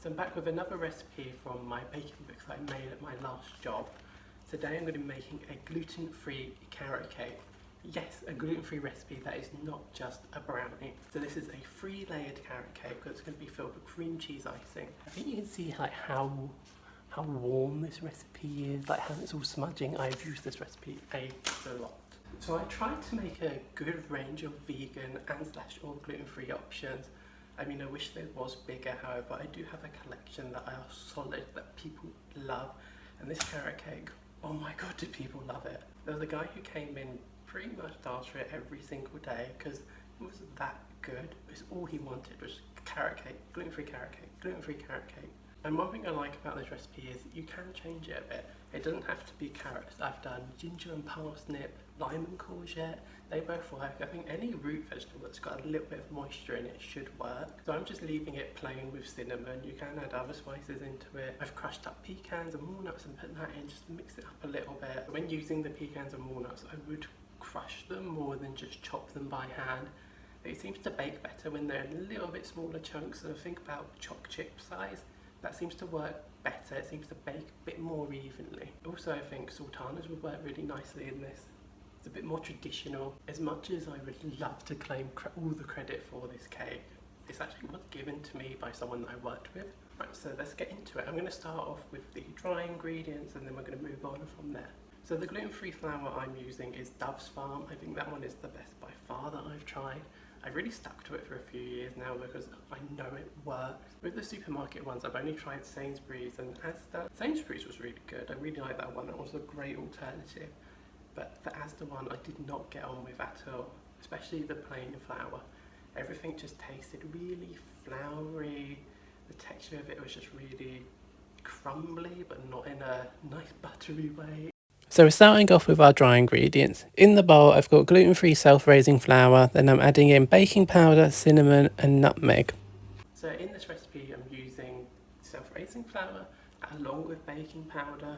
So I'm back with another recipe from my baking book that I made at my last job. Today I'm going to be making a gluten-free carrot cake. Yes, a gluten-free recipe that is not just a brownie. So this is a 3-layered carrot cake that's going to be filled with cream cheese icing. I think you can see like how warm this recipe is, like how it's all smudging. I've used this recipe a lot. So I tried to make a good range of vegan and / or gluten-free options. I mean, I wish there was bigger, however, I do have a collection that are solid, that people love. And this carrot cake, oh my god, do people love it. There was a guy who came in pretty much asked for it every single day because it was that good. It's all he wanted was carrot cake, gluten-free carrot cake, gluten-free carrot cake. And one thing I like about this recipe is you can change it a bit. It doesn't have to be carrots. I've done ginger and parsnip, lime and courgette. They both work. I think any root vegetable that's got a little bit of moisture in it should work. So I'm just leaving it plain with cinnamon. You can add other spices into it. I've crushed up pecans and walnuts and put that in just to mix it up a little bit. When using the pecans and walnuts, I would crush them more than just chop them by hand. It seems to bake better when they're in a little bit smaller chunks. So think about choc chip size. That seems to work better. It seems to bake a bit more evenly. Also, I think sultanas would work really nicely in this. It's a bit more traditional. As much as I would love to claim all the credit for this cake, this actually was given to me by someone that I worked with. Right, so let's get into it. I'm going to start off with the dry ingredients and then we're going to move on from there. So the gluten-free flour I'm using is Dove's Farm. I think that one is the best by far that I've tried. I've really stuck to it for a few years now because I know it works. With the supermarket ones, I've only tried Sainsbury's and Asda. Sainsbury's was really good. I really like that one. It was a great alternative. But the Asda one I did not get on with at all, especially the plain flour. Everything just tasted really floury. The texture of it was just really crumbly, but not in a nice buttery way. So we're starting off with our dry ingredients. In the bowl I've got gluten-free self-raising flour, then I'm adding in baking powder, cinnamon and nutmeg. So in this recipe I'm using self-raising flour along with baking powder.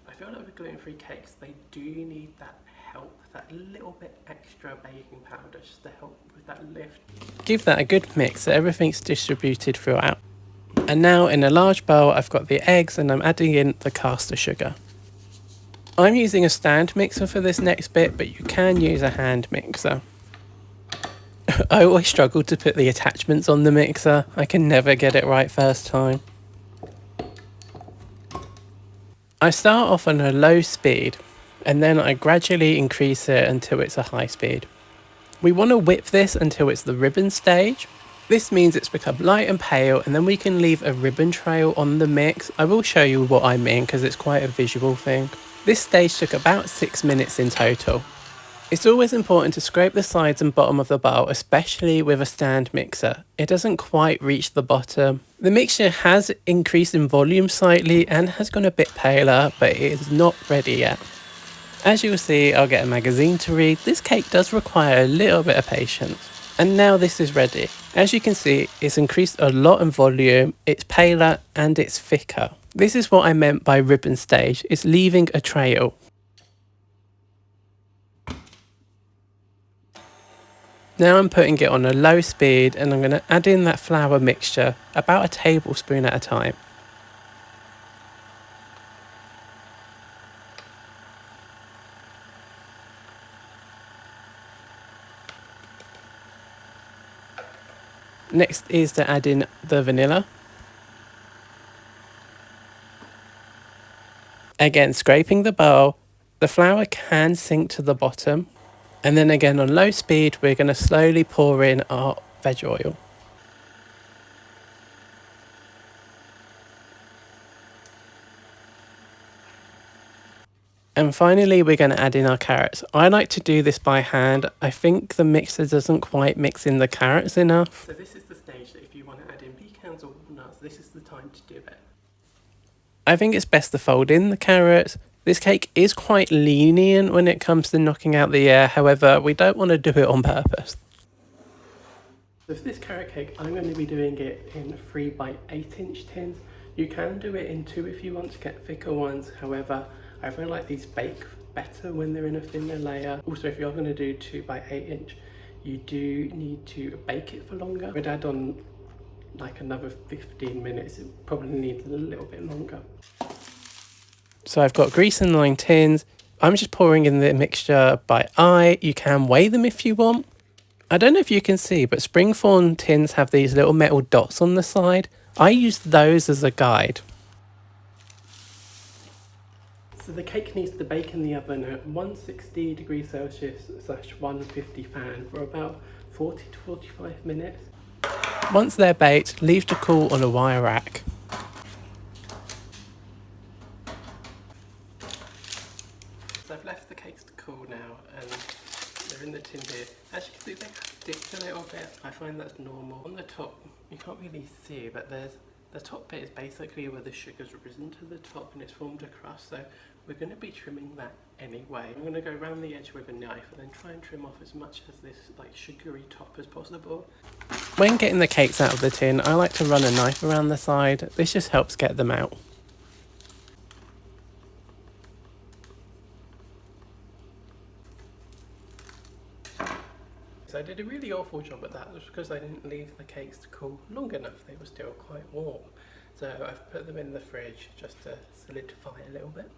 I feel like with gluten-free cakes they do need that help, that little bit extra baking powder just to help with that lift. Give that a good mix so everything's distributed throughout. And now in a large bowl I've got the eggs and I'm adding in the caster sugar. I'm using a stand mixer for this next bit, but you can use a hand mixer. I always struggle to put the attachments on the mixer. I can never get it right first time. I start off on a low speed, and then I gradually increase it until it's a high speed. We want to whip this until it's the ribbon stage. This means it's become light and pale, and then we can leave a ribbon trail on the mix. I will show you what I mean because it's quite a visual thing. This stage took about 6 minutes in total. It's always important to scrape the sides and bottom of the bowl, especially with a stand mixer. It doesn't quite reach the bottom. The mixture has increased in volume slightly and has gone a bit paler, but it is not ready yet. As you will see, I'll get a magazine to read. This cake does require a little bit of patience. And now this is ready. As you can see, it's increased a lot in volume, it's paler and it's thicker. This is what I meant by ribbon stage, it's leaving a trail. Now I'm putting it on a low speed and I'm going to add in that flour mixture, about a tablespoon at a time. Next is to add in the vanilla. Again, scraping the bowl, the flour can sink to the bottom. And then again on low speed, we're going to slowly pour in our veg oil. And finally, we're going to add in our carrots. I like to do this by hand. I think the mixer doesn't quite mix in the carrots enough. So this is the stage that if you want to add in pecans or walnuts, this is the time to do it. I think it's best to fold in the carrots. This cake is quite lenient when it comes to knocking out the air, however, we don't want to do it on purpose. So for this carrot cake, I'm going to be doing it in 3 by 8 inch tins. You can do it in 2 if you want to get thicker ones, however, I feel like these bake better when they're in a thinner layer. Also, if you're going to do 2 by 8 inch, you do need to bake it for longer. We'd add on like another 15 minutes. It probably needs a little bit longer. So I've got grease and lime tins. I'm just pouring in the mixture by eye. You can weigh them if you want. I don't know if you can see, but springform tins have these little metal dots on the side. I use those as a guide. So the cake needs to bake in the oven at 160 degrees Celsius / 150 fan for about 40 to 45 minutes. Once they're baked, leave to cool on a wire rack. So I've left the cakes to cool now and they're in the tin here. As you can see, they have dipped a little bit. I find that's normal. On the top, you can't really see, but the top bit is basically where the sugar's risen to the top and it's formed a crust. So we're going to be trimming that anyway. I'm going to go around the edge with a knife and then try and trim off as much of this like sugary top as possible. When getting the cakes out of the tin, I like to run a knife around the side. This just helps get them out. So I did a really awful job at that, just because I didn't leave the cakes to cool long enough. They were still quite warm. So I've put them in the fridge just to solidify a little bit.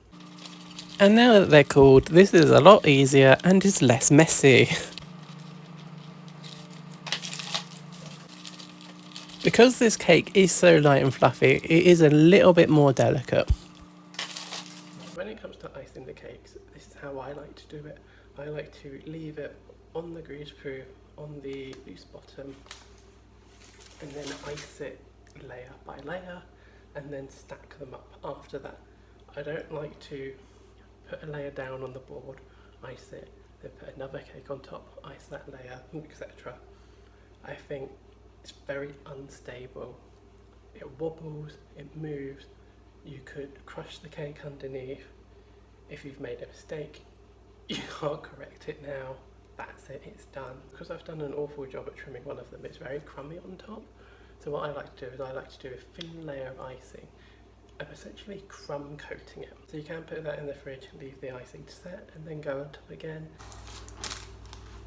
And now that they're cooled, this is a lot easier and is less messy. Because this cake is so light and fluffy, it is a little bit more delicate. When it comes to icing the cakes, this is how I like to do it. I like to leave it on the greaseproof, on the loose bottom, and then ice it layer by layer, and then stack them up after that. I don't like to put a layer down on the board, ice it, then put another cake on top, ice that layer, etc. I think it's very unstable. It wobbles, it moves, you could crush the cake underneath. If you've made a mistake, you can't correct it now. That's it, it's done. Because I've done an awful job at trimming one of them, it's very crummy on top. So what I like to do is I like to do a thin layer of icing. I'm essentially crumb coating it. So you can put that in the fridge, leave the icing to set, and then go on top again.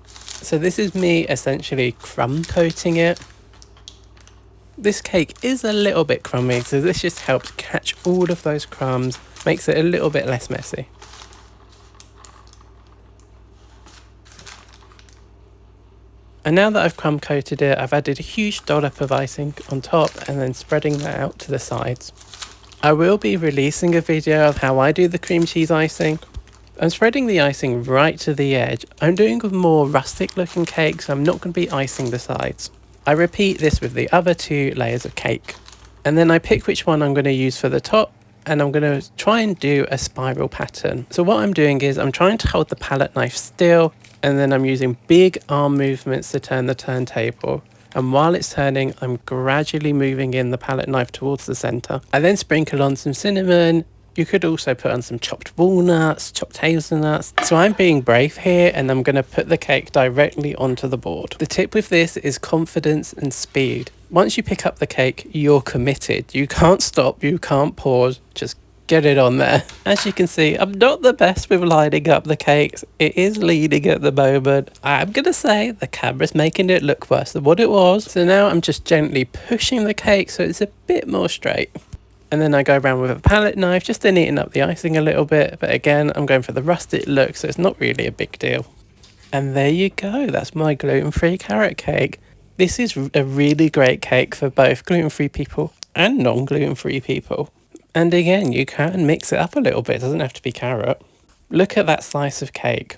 So this is me essentially crumb coating it. This cake is a little bit crummy, so this just helps catch all of those crumbs, makes it a little bit less messy. And now that I've crumb coated it, I've added a huge dollop of icing on top and then spreading that out to the sides. I will be releasing a video of how I do the cream cheese icing. I'm spreading the icing right to the edge. I'm doing a more rustic looking cake, so I'm not going to be icing the sides. I repeat this with the other 2 layers of cake. And then I pick which one I'm going to use for the top, and I'm going to try and do a spiral pattern. So what I'm doing is I'm trying to hold the palette knife still, and then I'm using big arm movements to turn the turntable. And while it's turning, I'm gradually moving in the palette knife towards the center. I then sprinkle on some cinnamon. You could also put on some chopped walnuts, chopped hazelnuts. So I'm being brave here, and I'm going to put the cake directly onto the board. The tip with this is confidence and speed. Once you pick up the cake, you're committed. You can't stop, you can't pause, just get it on there. As you can see, I'm not the best with lining up the cakes. It is leaning at the moment. I'm going to say the camera's making it look worse than what it was. So now I'm just gently pushing the cake so it's a bit more straight. And then I go around with a palette knife just to neaten up the icing a little bit. But again, I'm going for the rustic look, so it's not really a big deal. And there you go. That's my gluten-free carrot cake. This is a really great cake for both gluten-free people and non-gluten-free people. And again, you can mix it up a little bit. It doesn't have to be carrot. Look at that slice of cake.